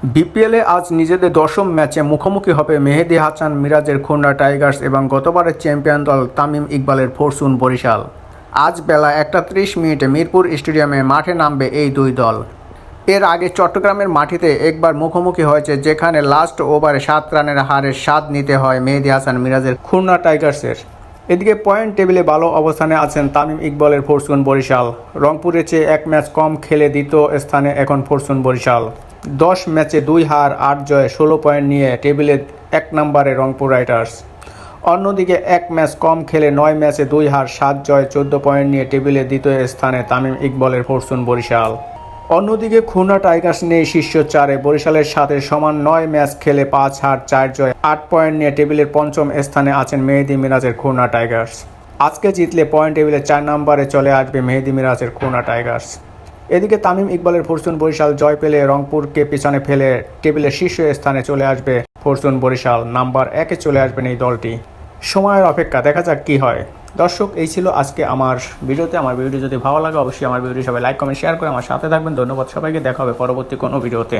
বিপিএলে আজ নিজেদের দশম ম্যাচে মুখোমুখি হবে মেহেদী হাসান মিরাজের খুলনা টাইগার্স এবং গতবারের চ্যাম্পিয়ন দল তামিম ইকবালের ফরচুন বরিশাল। আজ বেলা 1:30 মিরপুর স্টেডিয়ামে মাঠে নামবে এই দুই দল। এর আগে চট্টগ্রামের মাটিতে একবার মুখোমুখি হয়েছে, যেখানে লাস্ট ওভারে 7 রানের হারের স্বাদ নিতে হয় মেহেদী হাসান মিরাজের খুলনা টাইগার্সের। এদিকে পয়েন্ট টেবিলে ভালো অবস্থানে আছেন তামিম ইকবালের ফরচুন বরিশাল। রংপুরের চেয়ে 1 ম্যাচ কম খেলে দ্বিতীয় স্থানে এখন ফরচুন বরিশাল। 10 ম্যাচে 2 হার 8 জয় 16 পয়েন্ট নিয়ে টেবিলে 1 নম্বরে রংপুর রাইডার্স। অন্যদিকে 1 ম্যাচ কম খেলে 9 ম্যাচে 2 হার 7 জয় 14 পয়েন্ট নিয়ে টেবিলে দ্বিতীয় স্থানে তামিম ইকবালের ফরচুন বরিশাল। অন্যদিকে খুলনা টাইগার্স নেই শীর্ষ 4-এ, বরিশালের সাথে সমান 9 ম্যাচ খেলে 5 হার 4 জয় 8 পয়েন্ট নিয়ে টেবিলের পঞ্চম স্থানে আছেন মেহেদী মিরাজের খুলনা টাইগার্স। আজকে জিতলে পয়েন্ট টেবিলে 4 নম্বরে চলে আসবে মেহেদী মিরাজের খুলনা টাইগার্স। এদিকে তামিম ইকবালের ফরচুন বরিশাল জয় পেলে রংপুরকে পিছনে ফেলে টেবিলের শীর্ষ স্থানে চলে আসবে ফরচুন বরিশাল। নাম্বার 1-এ চলে আসবেন এই দলটি। সময়ের অপেক্ষা, দেখা যাক কী হয়। দর্শক, এই ছিল আজকে আমার ভিডিওতে। আমার ভিডিও যদি ভালো লাগে অবশ্যই আমার ভিডিও সবাই লাইক কমেন্ট শেয়ার করে আমার সাথে থাকবেন। ধন্যবাদ সবাইকে, দেখা হবে পরবর্তী কোনো ভিডিওতে।